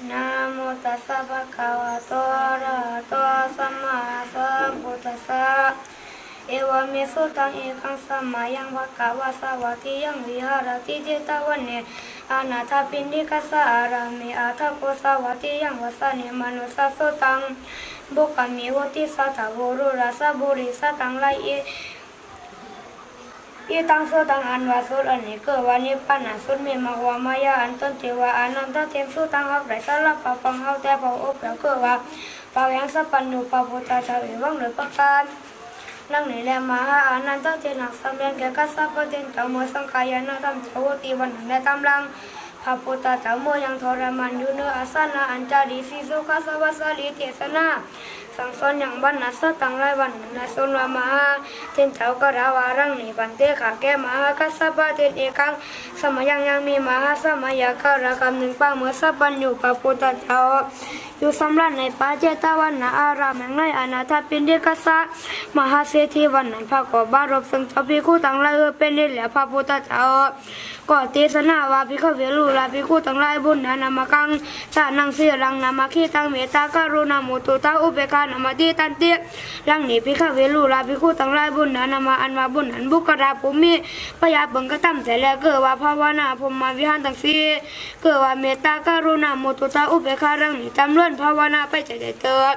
นะโมตัสสะภะคะวะโตอะระหะโตสัมมาสัมพุทธัสสะเอวเมสุตังเอกังสัมมายังภะคะวะสวัสดิยังวิหารติจิตวันเนอนาถปิณฑิกสารามิอาทโกสวัสดิยังวสเนมนุสสะสุตังบุคมิโหติสัทธโวรุราสบุริสัตังไลอีตังโสตังอันวาสุอันนี้เกิดวันนี้ปัญหาสุดมีมาวามายาอันต้นเทวาอนันตเทมสุตังหักไรสลับปะฟังเฮาแต่ปะอบแล้วเกิดว่าปะยังสัพพัญญูปะพุทธาชาวิวังหรือประการนังนี้แหละมหาอนันตเทนักสัมเรียนแก่กัสสะปะเทนเจ้าโมสังขายานาธรรมเจ้าตีวันนั้นได้ตำลังพระพุทธเจ้าโมยังทรมานอยู่เนื้ออาสนะอันจารีสีสุขสวัสดีเทศนาสังสอนอย่างบรรณาสตังไรวันนาสุนวามหาเทนเจ้ากระวารังนิปันเตขาแก่มหากัสสะปะเทนเอกังสมัยยังมีมหาสมัยการกรรมหนึ่งปังเมื่อสัพพัญญูพระพุทธเจ้าอยู่สำรันในป่าเจตวันนาอารามแห่งในอนาถปิณฑิกสะมหาเศรษฐีวันนั้นพระกบารบซึ่งเจ้าพิคุตั้งไรเป็นนี่แหละพระพุทธเจ้าก็เทศนาว่าพิฆเวรุลาพิคุตั้งไรบุญนามากังชานังเสียรังนามาขีตังเมตตากรุณามุตุตาอุเบกานามาดีตันเตียลังนี้พิฆเวรุลาพิคุตั้งไรบุญนามาอันมาบุญอันบุกราภูมิพยาบังกตั้มแต่แล้วเกิดว่าภาวนาพมมาวิหารตั้งสีเกิดว่าเมตตากรุณามุตุตาอุเบการังนี้จำเลื่อนภาวนาไปใจเติด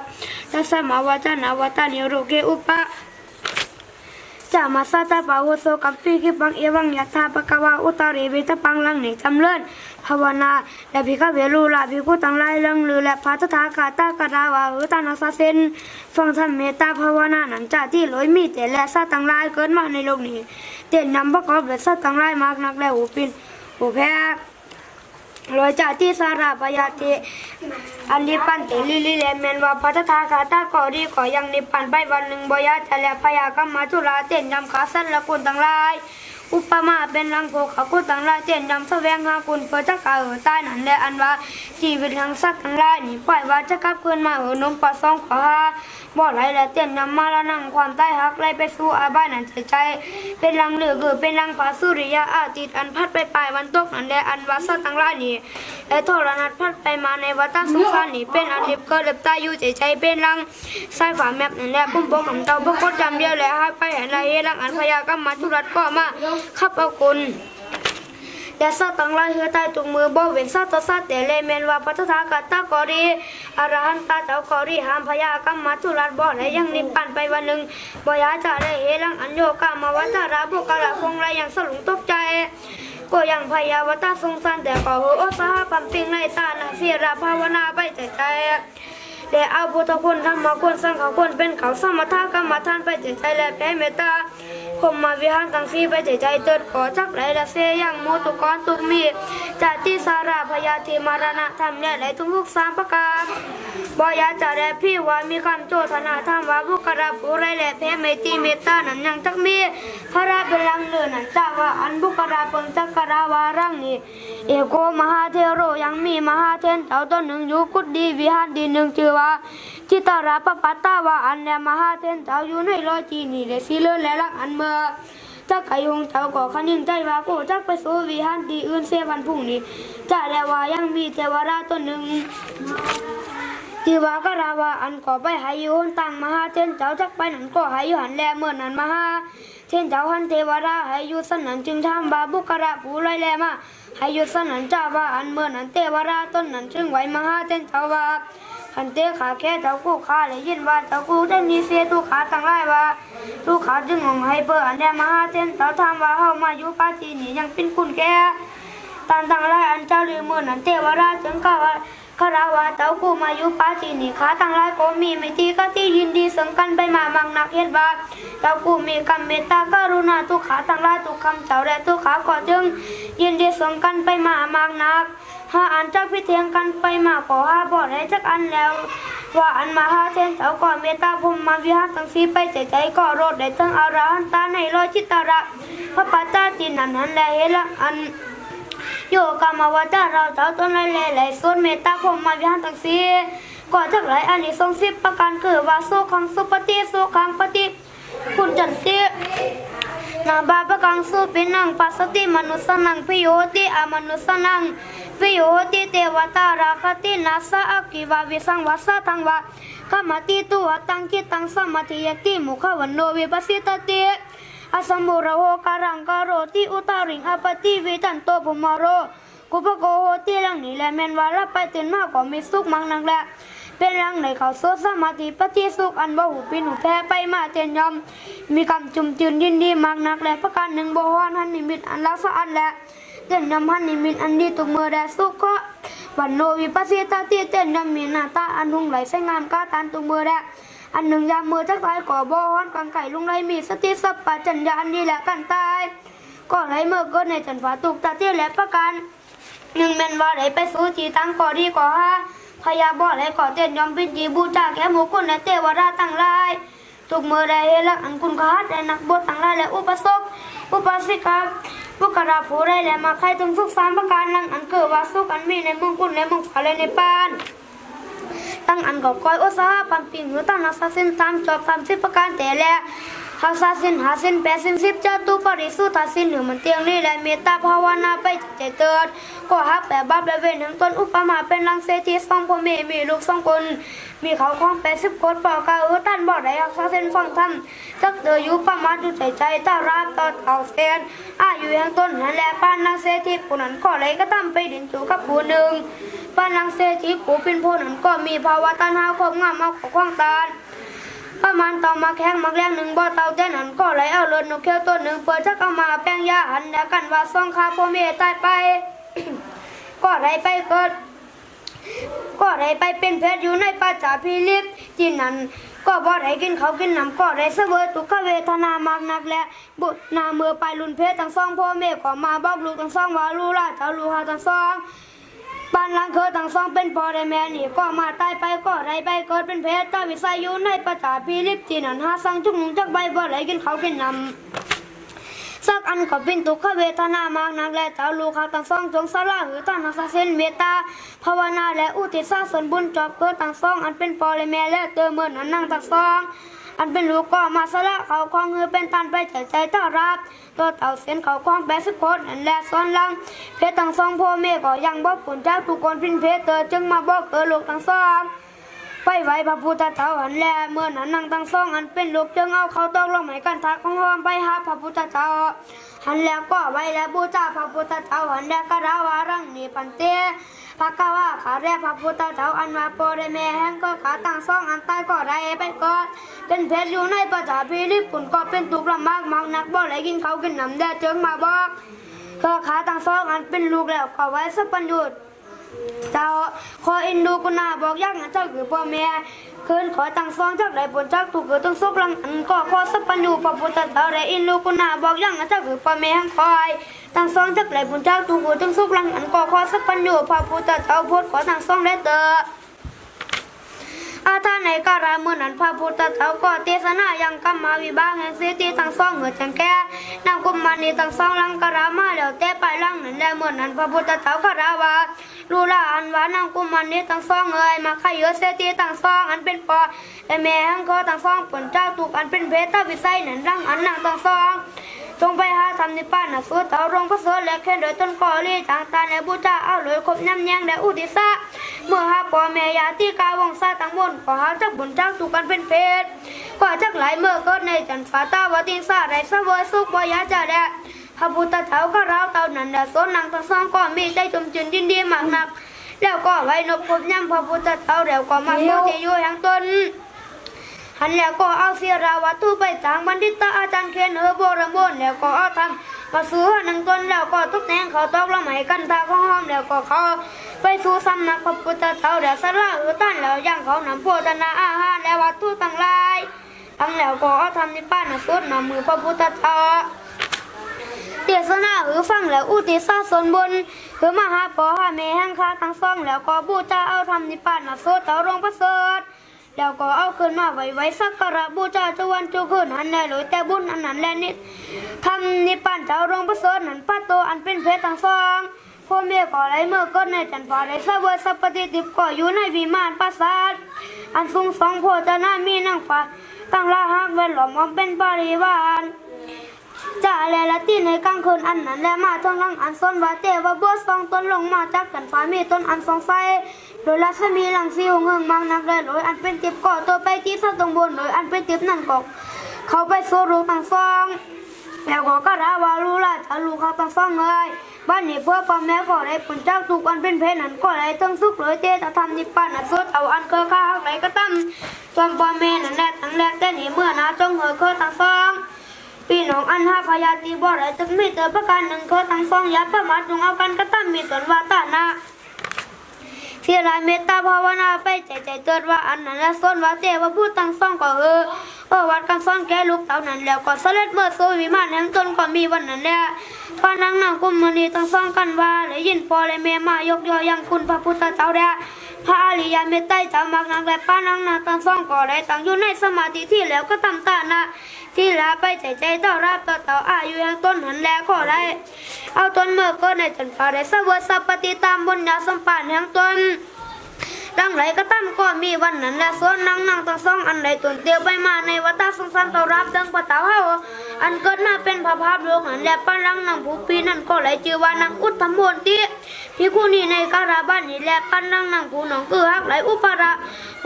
ทัสมาวจนาวตานิโรเกอุปะจามาสตาปาวโสกัมปีกิปังเอวังยะธาปะกวาอุตาริเวตปังลังนี้จำเลื่อนภาวนาและพิฆเวรุลาภิกขุตั้งหลายเรื่องลือและพระตถาคตากราวาตานาสเซนฟังธรรมเมตตาภาวนาหนังจากที่ลอยมีแต่และสัตว์ตั้งหลายเกิดมาในโลกนี้เด่นนำประกอบและสัตว์ตั้งหลายมากนักและอุปินอุแพลอยจากที่สาราปยาติอันนิปันติลิลิเลเมนว่าพระตถาคตากอดีก็ยังนิปันไปวันหนึ่งบ่ยาจะและพยากรรมจุฬาเต้นยำขาสั้นละคุณตั้งหลายอุปมาเป็นลังโพขกุตั้งหลายเต้นยำแสวงหาคุณเพื่อจะกาใต้นั้นและอันว่าชีวิตทั้งสัตว์ทั้งหลายนี่ปล่อยว่าจะกลับคืนมานมปะซองขอหาบ่ไหลและเต้นยำมาละนั่งความใต้หักไหลไปสู่อาบ้านนั้นใจเป็นลังเหลือเกิดเป็นลังพระสุริยะอาทิตย์อันพัดไปปลายวันตกนั้นและอันว่าสัตว์ทั้งหลายนี่และโทรนัดพัดไปมาในวัฏสงสารนี่เป็นอันเล็บเกิดเล็บตายอยู่ใจเป็นลังสายฝาแมบนั่นแหละพุ่มพวงของเต่าพวกคนจำเดียวและให้ไปเห็นอะไรลังอันพยากรรมมาทุรัดก็มาขับเอาคุณแต่สัตว์ตั้งหลายเฮือใต้ตุงมือบ่เว้นสัตว์ต่อสัตว์แต่เลเมนว่าพระตถาคตากอรีอรหันตาเจ้ากอรีหามพยากรรมมาทุรัดบ่และยังนิพพานไปวันหนึ่งบ่อยากจะได้เฮลังอันโยกามาวัฏราบุกระคงไรยังสลุงตกใจก็ยังพยาวตาสงสารแต่ก็โอสหปัมปิงในตานาเสียราภาวนาไปใจและเอาพุทธคุณธรรมคุณสังฆคุณเป็นเขาสมถะกรรมฐานไปใจและแผ่เมตตาพมมาวิหารตั้งสีไปใจเติดขอจักไหลและเสียยังมุตุกรตุกมีจัตติสาราพยาธิมารณะธรรมเนี่ยไหลทุกสามประการบ่อยากจะได้พี่ว่ามีคำโจทนาธรรมว่าบุคลาผู้ไรและแผ่เมตเมตตานั้นยังจักมีพระราเป็นลังเลือนั้นจ้าว่าอันบุคลาเปิงจักราวารังนี้เอโกมหาเทโรยังมีมหาเทนเจ้าต้นหนึ่งอยู่กุฏดีวิหารดีหนึ่งชื่อว่าจิตาราปปัตตาวาอันและมหาเทนเจ้าอยู่ในโลจีนี่และสีเลือและลักอันเมื่อจักไก่หงเจ้าก็ขันยิงใจว่าโกจักไปสู่วิหารดีอื่นเสวันพุ่งนี้จะแลว่ายังมีเทวราต้นหนึ่งที่ว่ากราวาอันก็ไปหายุนตั้งมหาเทนเจ้าจักไปนั้นก็หายุหันแลเมื่อนั้นมหาเทนเจ้าหันเทวราหายุสนันจึงทำบาบุกระผู้ไรแลมาหายุสนันเจ้าว่าอันเมื่อนั้นเทวราต้นนั้นจึงไหวมหาเทนเจ้าว่าขันเตขาแค่เจ้ากู้ขาเลยยินว่าเจ้ากู้ได้มีเสียทุกขาตั้งไรว่าทุกขาจึงงงให้เปิดอันแดมหาเทนเจ้าทำว่าเฮามาอยู่ป่าจีนี่ยังเป็นคุณแก่ตันตั้งไรอันเจ้าลืมเมื่อนั้นเทวราจึงกล่าวว่าคาราวาเจ้ากู้มาอยู่ป่าจีนี่ขาตั้งไรก็มีไม่ตีก็ที่ยินดีสังกันไปมามังนักเฮ็ดบาปเจ้ากู้มีกรรมเมตตากรุณาทุกขาตั้งไรทุกคำเจ้าและทุกขาก็จึงยินดีสังกันไปมามังนักหาอันจักพิเทียงกันไปมาขอหาบ่ได้จักอันแล้วว่าอันมหาเทนเจ้าก็เมตตาภูมิมาวิหารตั้งสีไปใจก็รดได้ทั้งอรหันตาในโลจิตระพระปัจจาตินันนั้นแลเฮละอันโยกามาวจาเราเจ้าต้นไรไหลส่วนเมตตาภูมิมาวิหารตั้งสีก็จักไหลอันนี้ทรงสิบประการคือว่าสุขังสุปฏิสุขังปฏิคุณจันตินาบาปกังสุปินังปัสสติมนุสนังพิโยติอมนุสนัง วิโยติเตวตาราคตินาสะอากิวาวิสังวาสะทังวาขมาติตัวตังกิตังสมาธิยติมุขวันโนวิปัสสิตติอสมุระโหการังกโรติอุตาริงอปติวิตันโตภุมโรกุปโกโหติลังนี้แลแมนวาระไปตื่นมาก็มีสุขมังนังแลเป็นรังในเขาโซสมาธิปฏิสุขอันบ่หูปินหูแพ้ไปมาเตียนยอมมีคำจุมจืนยินดีมากนักและประการหนึ่งบ่ฮอนหันนิมิตอันลักษณะอันและเตียนยอมหันนิมิตอันดีตุกเมื่อแดสุขก็วันโนวิปัสสิตติเตียนยอมมีหน้าตาอันหุ่งไหลใส่งามกาตานตุกเมื่อแดอันหนึ่งยามมือจักตายก่อบ่ฮอนกังไก่ลุงไรมีสติสัพปะจัญญาอันดีและกันตายก็ไรเมื่อเกิดในจันฟ้าตุกตาเตียและประการหนึ่งแม่นว่าได้ไปสู่จีตังก่อดีก่อฮาพยาบ่และก่อเตียนยอมเป็นจีบูชาแก่หมู่คนและเทวดาตั้งหลายทุกเมื่อได้เฮลักอันคุณค่าแต่นักบวชตั้งหลายและอุปสมอุปสิกาผู้กระผู้ได้และมาใครถึงสุขสามประการลังอันเกิดว่าสุขอันมีในเมืองคุณในเมืองฟ้าและในปานตั้งอันกอบก้อยอุตสาหปันปิงหรือตั้งนักสินตามจบ30ประการแต่และหาสิน80 10จะตุปริสุทธาสินหรือมันเตียงนี่และเมตตาภาวนาไปใจเติดก็ฮักแต่บาปและเวรทั้งต้นอุปมาเป็นลังเศรษฐีสองพ่อแม่มีลูก2คนมีเขาคล้อง80คนเป่ากาตันบ่ได้รักษาเส้นฟังธรรมจักเตออยู่ประมาทอยู่ใจตาราบต่อเอาเส้นอายุแห่งต้นนั่นแหละปานนางเศรษฐีผู้นั้นก็เลยก็ทำไปดินจูกับผู้หนึ่งปานนางเศรษฐีผู้เป็นผู้นั้นก็มีภาวะตัณหาความงามเอาของขวางตาประมาณต่อมาแข้งมักแรงหนึ่งบ่อเตาเต้นนั้นก็ไหลเอาเลือดนกเขียวต้นหนึ่งเปิดชักเอามาแป้งยาหันแล้วกันว่าซ่องคาพ่อแม่ตายไป ก็ไหลไปเกิดก็ไหลไปเป็นเพชรอยู่ในป่าจ่าพิลิปจีนั้นก็บ่ได้กินเขากินน้ำก็ได้เสวยทุกขเวทนามากนักและบุตรนาเมื่อไปลุนเพชรทั้งสองพ่อแม่ก็มาบอกลูกทั้งสองว่าลูกล่ะเจ้าลูกหาทั้งสองบ้านหลังเคยทั้งสองเป็นพ่อได้แม่นี่ก็มาตายไปก็ได้ไปเกิดเป็นเพชรตาวิสัยอยู่ในป่าจ่าพิลิปจีนั้นหาสั่งจุกหนุ่งจักใบบ่ได้กินเขากินน้ำสักอันก็เป็นทุกขเวทนามากนักและเจ้าลูกเขาทั้งสองจงสละหือตั้งนักเส้นเมตตาภาวนาและอุทิศส่วนบุญจอบเกิดทั้งสองอันเป็นพ่อและแม่และเติมเมื่อนั้นนั่งทั้งสองอันเป็นลูกก็มาสละเขาคล้องหือเป็นตันไปใจต้ารับตัวเต่าเส้นเขาคล้อง80 คนอันและซ้อนลังเพชรทั้งสองพ่อแม่ก็ยังบอกผลจากทุกคนพินเพชรเตอจึงมาบอกลูกทั้งสองไปไหวพระพุทธเจ้าหันแลเมื่อนั้นนั่งตั้งซ่องอันเป็นลูกจึงเอาเขาตอกลงไหมกันทักของหอมไปหาพระพุทธเจ้าหันแล้วก็ไหวแล้วบูชาพระพุทธเจ้าหันแล้วก็ราวารังนิพันเตพระกาวาขาแรกพระพุทธเจ้าอันว่าโปรแม่แห่งก็ขาตั้งซ่องอันใต้ก็ได้ไปก่อนเป็นเพชรอยู่ในประจาพิริปุ่นก็เป็นตุกลำมากมากนักบ่เลยกินเขากินน้ำแดดจึงมาบอกก็ขาตั้งซ่องอันเป็นลูกแล้วก็ไว้สักปัญญุเจ้าขออินดูกุณาบอกยักษ์นะเจ้าคือพ่อแม่คืนขอตั้งซองจากไหนผลจากถูกเกิดต้องสุกลังอันก็ขอสัพพัญญูพระพุทธเจ้าได้อินดูกุณาบอกยักษ์นะเจ้าคือพ่อแม่คอยตั้งซองจากไหนผลจากถูกเกิดต้องสุกลังอันก็ขอสัพพัญญูพระพุทธเจ้าพูดขอตั้งซองได้เตออาท่านในการาเมื่อนั้นพระพุทธเจ้าก็เทศนายังกัมมาวิบากแห่งสิทธิตั้งซองเหนือจังแก่นางกุมารนีตั้งซองลังการามาแล้วแต่ไปลังนั้นได้เมื่อนั้นพระพุทธเจ้าคาราวาลูลาอันว่านางกุมารนีตั้งซองเอ่ยมาขยเยอะเสิทธิตั้งซองอันเป็นปอและแม่หังก็ตั้งซองผลเจ้าถูกอันเป็นเพชรตาวิสัยนั้นรังอันนางตั้งซองจงไปหาทำนิพพานสุดเต่ารงพระโสดและแค่โดยต้นกอลีจางตาในบูชาเอาเลยครบน้ำแยงและอุติสะเมื่อหาพ่อแม่ยาที่กาวงศาตั้งบนก็หาจักบุญจักถูกกันเป็นเพชรก็จักหลายเมื่อเกิดในจันฟ้าตาวติสาไรสวยสุขบอยาจะแดะพระพุทธเจ้าก็เราเต่านั้นแดะโซนนางทั้งสองก็มีใจจมจืนยินดีมากนักแล้วก็ไว้นบครบย่ำพระพุทธเจ้าแล้วก็มาโซที่อยู่แห่งตนหันแล้วก็เอาเสียราวัตถุไปจางบัณฑิตอาจารย์เคนโบราณบนแล้วก็เอาทำมาสู่หนังต้นแล้วก็ทุกแนงเขาตอกละไหมกันตาของหอมแล้วก็เขาไปสู่สำนักพระพุทธเจ้าแล้วสละตันแล้วยังเขานำโภชนาอาหารและวัตถุต่างหลายทั้งแล้วก็เอาทำนิพพานสุดนำมือพระพุทธเจ้าเทศนาฟังแล้วอุทิศส่วนบุญมหาปอหาแม่แห่งข้าทั้งสองแล้วก็บูชาเอาทำนิพพานสุดเต่ารงประเสริฐแล้วก็เอาขึ้นมาไว้สักการะบูชาจุวันจุขึ้นหันแน่เลยแต่บุญอันนั้นแลนิดทำนิพพานเจ้ารงประเสริฐนั้นพระโตอันเป็นเพชรทั้งสองพ่อแม่ก็ไหลเมื่อเกิดในจันทร์ฟ้าได้เสวยสัพพติติบก็อยู่ในวิมานปราสาทอันสูง2 โพธิ์นามีนางฟ้าตั้งละหักเวลล้อมเป็นบริวาร จ่าแลละตีในกลางคืนอันนั้นแลมาทองลังอันซ้อนว่าเตว่าบัวซองต้นลงมาจากกันฟ้ามีต้นอันสองไฟโดยรัศมีหลังซิวเงืองมังนักแลโดยอันเป็นติบก่อตัวไปที่ซะตรงบนโดยอันเป็นติบนั่นก็เขาไปโซรูต่างซองแล้วก็กระดาวาลูล่ะจะลูเขาต่างซองเลยบ้านนี้เพื่อพ่อแม่ก็ได้ผลเจ้าทุกอันเป็นเพศนั้นก็ได้ทั้งสุขเลยเตจะทำนิพพานสุดเอาอันเกอข้าวไหนก็ตั้มจอมพ่อแม่นั่นแหละตั้งแรกแต่นี่เมื่อนาจงเหอเคอต่างซองพี่น้องอันห้าพยาตีบ่ได้จึงไม่เจอประการหนึ่งเคอต่างซองยับประมาทจงเอากันก็ตั้มมีตนว่าตานะเสียรายเมตตาภาวนาไปใจเกิดว่าอันนั้นและส้นว่าเตว่าพูดตั้งซองก็วัดกันซ่อนแก่ลูกเต่านั้นแล้วก็เสด็จเมื่อโซวิมานแห่งตนก็มีวันนั้นแหละป้านางนางกุมมณีตั้งซ่องกันว่าเลยยินพอเลยแม่มายกย่อยังคุณพระพุทธเจ้าแด่พระอริยเมตไตรเจ้ามากนางและป้านางนางตั้งซ่องก็ได้ตั้งอยู่ในสมาธิที่แล้วก็ตั้งตานะที่ลาไปใจต่อรับต่ออายุยังต้นหันแล้วก็ได้เอาต้นเมื่อก็ในจนฟ้าได้สวัสดิ์สัพปฏิตามบุญญาสัมปานแห่งตนดังไรก็ตั้มก็มีวันนั้นและส่วนนางตั้งซ่องอันใดตนเตียวไปมาในวัฏสงสารต่อรับดังปะเต้าเฮาอันเกิดมาเป็นพระภาพโลกนั้นและปั้นรังนางผู้ปีนั้นก็เลยชื่อว่านางอุทธมนติพิคุนีในการาบ้านนี้และปั้นรังนางผู้น้องคือฮักไหลอุปรา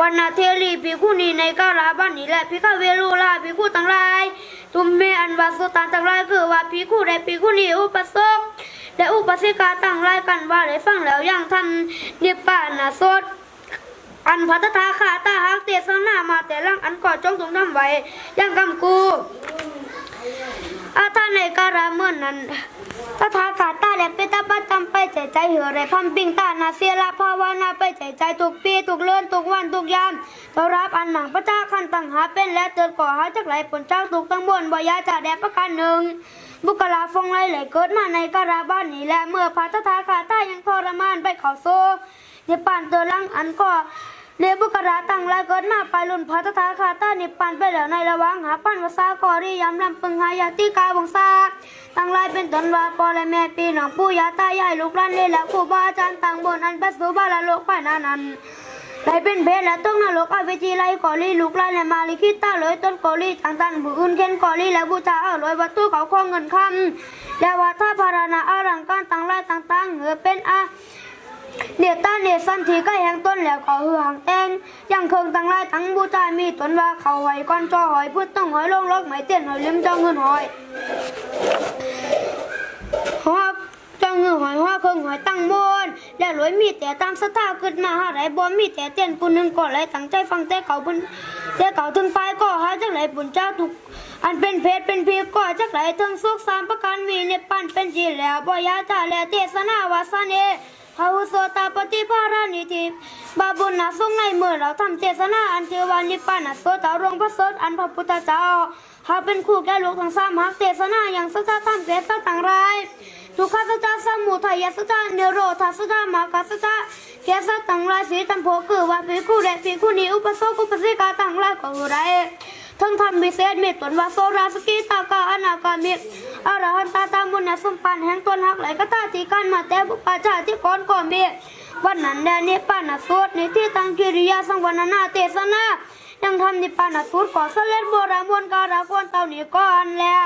วันนาเทลีพิคุนีในการาบ้านนี้และพิฆเวรุลาพิคุตั้งหลายตุมเมอันวาสุตานตั้งหลายคือว่าพิคุได้พิคุนีอุปสกและอุปสิกาตั้งหลายกันว่าได้ฟังแล้วยังทันนิพพานสดอันพัฒนาขาตาหักเตสนามาแต่ลังอันก่อจงทำไว้ยังกำกูอาท่านในการาเมื่อนั้นตถาขาตาและเปตาปัจจำไปใจเหือไรพัมปิงตานาเสียละภาวนาไปใจทุกปีทุกเลื่อนทุกวันทุกยามต้อนรับอันหนังพระเจ้าขันตั้งหาเป็นและเตือนก่อหาจากไหลผลเจ้าทุกตั้งบนบ่ยาจ่าแดดประการหนึ่งบุคลาฟงไรไหลเกิดมาในการาบ้านนี้และเมื่อพระตถาขาตายังทรมานไปเขาโซเนปานเตือนลังอันก็เนบุกราตั้งลายเกิดมาไปลุ่นพระตถาคาตานิพพานไปแล้วในระหว่างหาปันวสากอริยำลำปึงหายาติกาวงศาตั้งลายเป็นตนว่าปอและแม่ปีน้องปู่ย่าตายายลูกหลานเลยและครูบาอาจารย์ต่างบนอันประสูบาลโลกไปนั้นได้เป็นเพศและต้องนรกอเวจีไลกอลีลูกหลานและมาลิคิตาเลยต้นกอลีต่างตันผู้อื่นเข็นกอลีและบูชาเอาเลยวัตถุเขาคล้องเงินคำและว่าถ้าพาราณาอารังการต่างลายต่างๆเหนือเป็นเดียต้าเนสันทีก็แห่งต้นแล้วเขาหือหางแตงยังเคืองตั้งไรทั้งบูชามีตนว่าเขาหอยก้อนจอหอยพูดต้องหอยลงลกไม่เตี้ยนหอยลืมจ้องเงินหอยหอกจ้องเงินหอยหอกเคืองหอยตั้งบนแล้วรวยมีแต่ตามสถาขึ้นมาหาไรบ่มีแต่เตี้ยนกูนึงก็ไรตั้งใจฟังแต่เขาบุญแต่เขาถึงไปก็หาจากไรบุญเจ้าทุกอันเป็นเพศเป็นพีก็จากไรทั้งสุขสามประการมีในปั้นเป็นจีแล้วบ่ยาจ่าแล้วเทศนาวาสเนพระหุโสตปฏิภารานิธิบาบุญนาทรงในเมื่อเราทำเจตนาอันเจวานิปานะโสตารวงพระโสดอันพระพุทธเจ้าหาเป็นคู่แก่ลูกทั้งสามหักเจตนาอย่างสัจธรรมเกศต่างไรทุกขสัจสมุทัยสัจเนโรธาสัจมาคสัจเกศต่างไรสีตัมโพคือว่าภิกขุและภิกขุณีอุปโสกุปสิกาต่างไรก็คือไรทั้งทำมิเศษมีตนว่าโซราสกิตากาอนาคามิอรหันตาตามุนสมปันแห่งตนหักไหลก็ตาตีกันมาแต่บุปผาชาที่ก่อนก็มีวันนั้นแดนนิพพานสูตรในที่ตั้งกิริยาสังวรนาเทศนายังทำนิพพานสูตรก่อเสล็ดโบราณวนการะกวนเต่านี้ก่อนแหละ